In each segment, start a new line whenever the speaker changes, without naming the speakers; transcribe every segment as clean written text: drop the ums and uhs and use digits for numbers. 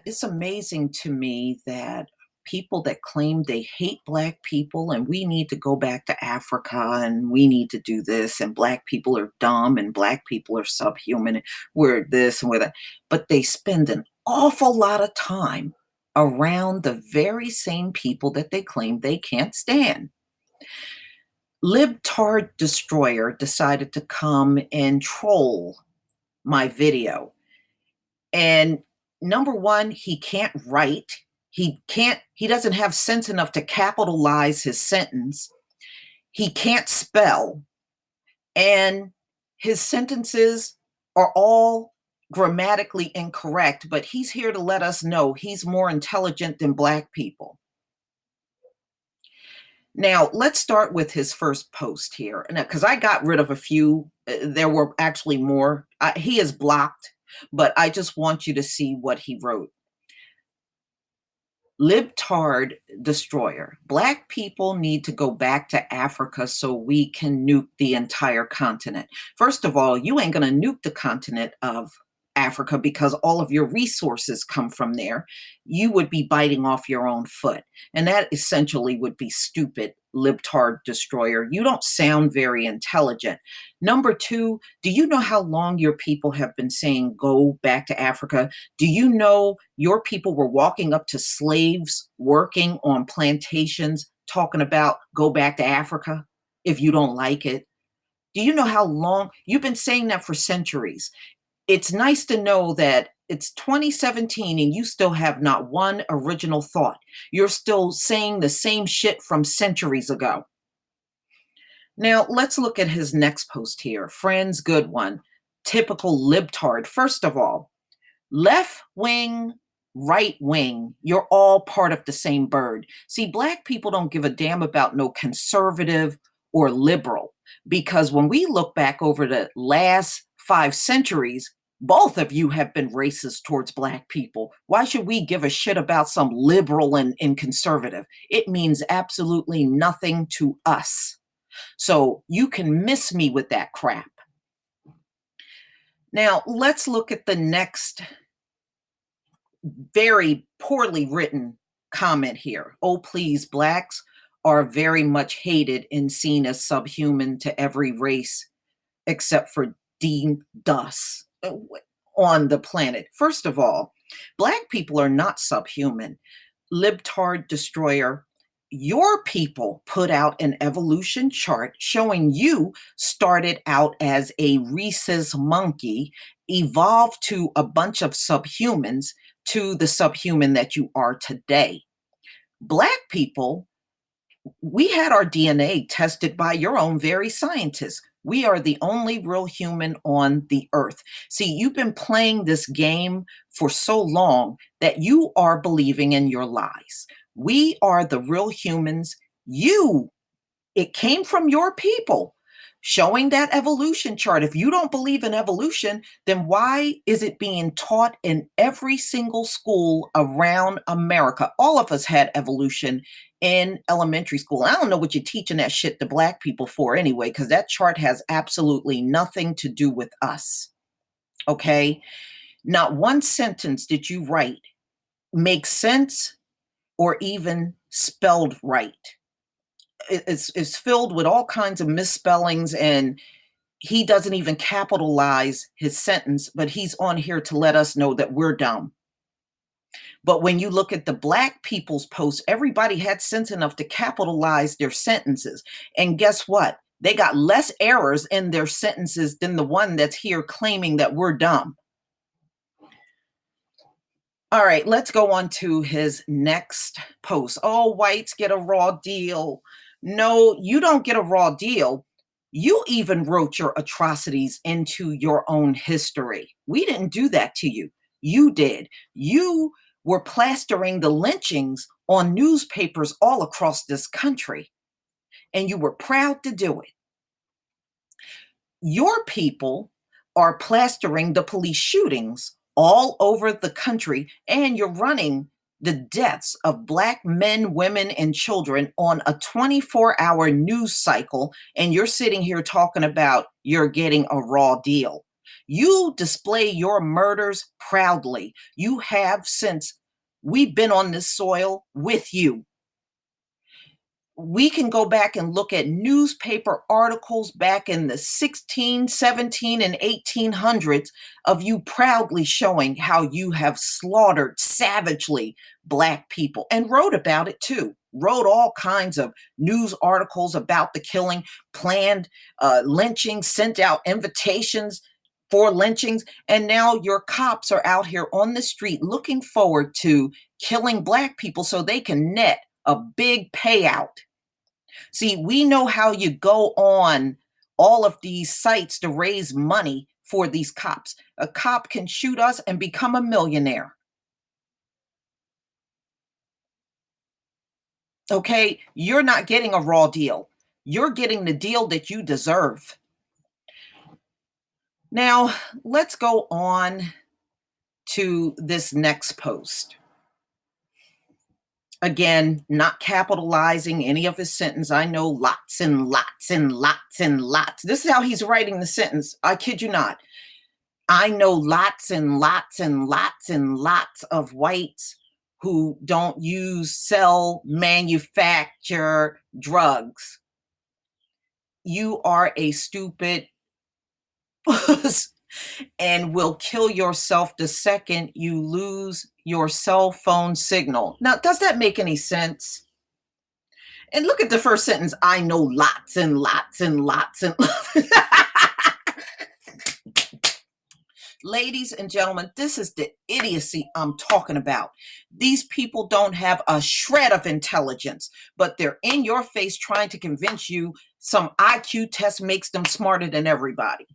It's amazing to me that people that claim they hate Black people and we need to go back to Africa and we need to do this and Black people are dumb and Black people are subhuman and we're this and we're that. But they spend an awful lot of time around the very same people that they claim they can't stand. Libtard Destroyer decided to come and troll my video. And number one, he can't write. He doesn't have sense enough to capitalize his sentence. He can't spell. And his sentences are all grammatically incorrect, but he's here to let us know he's more intelligent than Black people. Now, let's start with his first post here, because I got rid of a few. There were actually more. He is blocked, but I just want you to see what he wrote. Libtard Destroyer. Black people need to go back to Africa so we can nuke the entire continent. First of all, you ain't going to nuke the continent of Africa because all of your resources come from there. You would be biting off your own foot. And that essentially would be stupid, Libtard Destroyer. You don't sound very intelligent. Number two, do you know how long your people have been saying go back to Africa? Do you know your people were walking up to slaves working on plantations talking about go back to Africa if you don't like it? Do you know how long you've been saying that for centuries? It's nice to know that it's 2017 and you still have not one original thought. You're still saying the same shit from centuries ago. Now, let's look at his next post here. Friends, good one. Typical libtard. First of all, left wing, right wing, you're all part of the same bird. See, Black people don't give a damn about no conservative or liberal, because when we look back over the last 5 centuries, both of you have been racist towards Black people. Why should we give a shit about some liberal and conservative? It means absolutely nothing to us. So you can miss me with that crap. Now, let's look at the next very poorly written comment here. Oh, please, Blacks are very much hated and seen as subhuman to every race except for deemed thus on the planet. First of all, Black people are not subhuman. Libtard Destroyer, your people put out an evolution chart showing you started out as a rhesus monkey, evolved to a bunch of subhumans, to the subhuman that you are today. Black people, we had our DNA tested by your own very scientists. We are the only real human on the earth. See, you've been playing this game for so long that you are believing in your lies. We are the real humans. It came from your people showing that evolution chart. If you don't believe in evolution, then why is it being taught in every single school around America? All of us had evolution in elementary school. I don't know what you're teaching that shit to Black people for anyway, because that chart has absolutely nothing to do with us. Okay? Not one sentence did you write make sense or even spelled right. It's filled with all kinds of misspellings, and he doesn't even capitalize his sentence, but he's on here to let us know that we're dumb. But when you look at the Black people's posts, everybody had sense enough to capitalize their sentences. And guess what? They got less errors in their sentences than the one that's here claiming that we're dumb. All right, let's go on to his next post. Oh, whites get a raw deal. No, you don't get a raw deal. You even wrote your atrocities into your own history. We didn't do that to you. You did. You were plastering the lynchings on newspapers all across this country, and you were proud to do it. Your people are plastering the police shootings all over the country, and you're running the deaths of Black men, women, and children on a 24-hour news cycle, and you're sitting here talking about you're getting a raw deal. You display your murders proudly. You have since we've been on this soil with you. We can go back and look at newspaper articles back in the 16, 17, and 1800s of you proudly showing how you have slaughtered savagely Black people and wrote about it too. Wrote all kinds of news articles about the killing, planned lynchings, sent out invitations for lynchings. And now your cops are out here on the street looking forward to killing Black people so they can net a big payout. See, we know how you go on all of these sites to raise money for these cops. A cop can shoot us and become a millionaire. Okay, you're not getting a raw deal. You're getting the deal that you deserve. Now, let's go on to this next post. Again, not capitalizing any of his sentence. I know lots and lots and lots and lots. This is how he's writing the sentence. I kid you not. I know lots and lots and lots and lots of whites who don't use, sell, manufacture drugs. You are a stupid puss and will kill yourself the second you lose your cell phone signal. Now, does that make any sense? And look at the first sentence. I know lots and lots and lots and Ladies and gentlemen, this is the idiocy I'm talking about. These people don't have a shred of intelligence, but they're in your face trying to convince you some IQ test makes them smarter than everybody.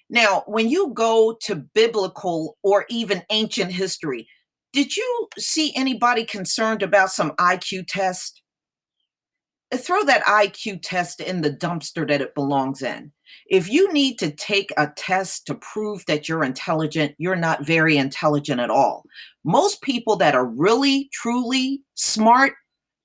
Now, when you go to biblical or even ancient history, did you see anybody concerned about some IQ test? Throw that IQ test in the dumpster that it belongs in. If you need to take a test to prove that you're intelligent, you're not very intelligent at all. Most people that are really, truly smart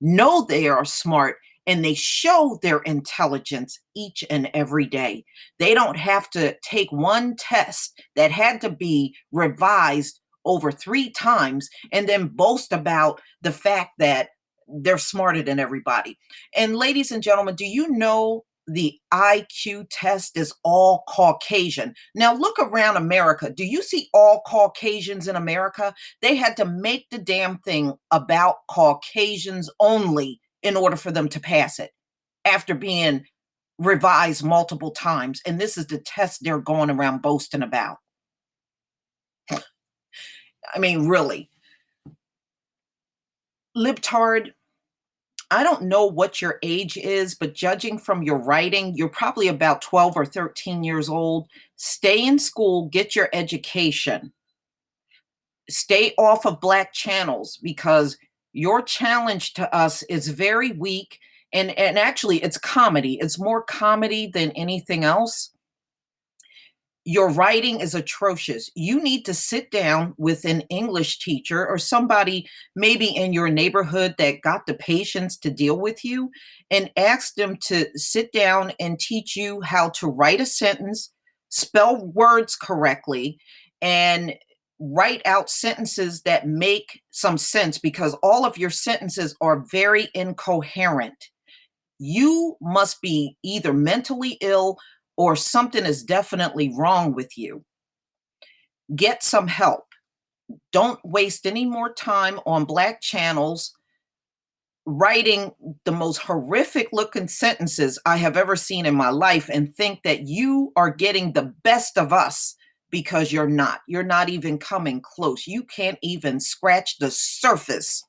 know they are smart and they show their intelligence each and every day. They don't have to take one test that had to be revised over 3 times and then boast about the fact that they're smarter than everybody. And ladies and gentlemen, do you know the IQ test is all Caucasian? Now look around America. Do you see all Caucasians in America? They had to make the damn thing about Caucasians only in order for them to pass it after being revised multiple times. And this is the test they're going around boasting about. I mean, really. Libtard, I don't know what your age is, but judging from your writing, you're probably about 12 or 13 years old. Stay in school, get your education. Stay off of Black channels because your challenge to us is very weak. And actually, it's comedy. It's more comedy than anything else. Your writing is atrocious. You need to sit down with an English teacher or somebody maybe in your neighborhood that got the patience to deal with you and ask them to sit down and teach you how to write a sentence, spell words correctly, and write out sentences that make some sense because all of your sentences are very incoherent. You must be either mentally ill or something is definitely wrong with you. Get some help. Don't waste any more time on Black channels writing the most horrific looking sentences I have ever seen in my life and think that you are getting the best of us because you're not. You're not even coming close. You can't even scratch the surface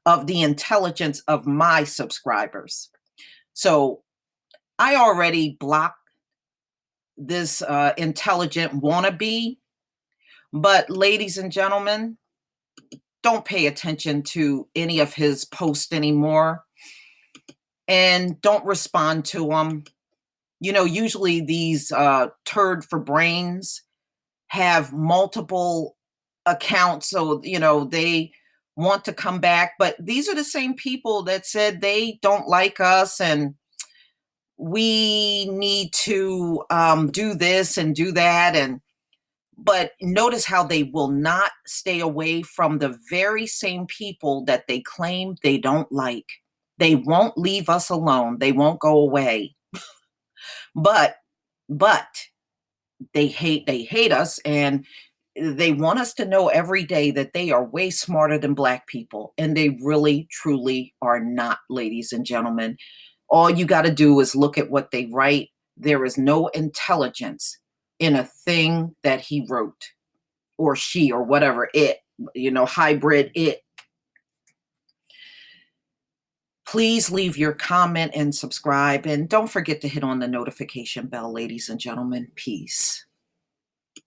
of the intelligence of my subscribers. So I already blocked this intelligent wannabe. But ladies and gentlemen, don't pay attention to any of his posts anymore and don't respond to them. You know, usually these turd for brains have multiple accounts. So, you know, they want to come back. But these are the same people that said they don't like us and we need to do this and do that. But notice how they will not stay away from the very same people that they claim they don't like. They won't leave us alone. They won't go away. But but they hate us, and they want us to know every day that they are way smarter than Black people, and they really truly are not, ladies and gentlemen. All you got to do is look at what they write. There is no intelligence in a thing that he wrote, or she, or whatever, hybrid it. Please leave your comment and subscribe, and don't forget to hit on the notification bell, ladies and gentlemen. Peace.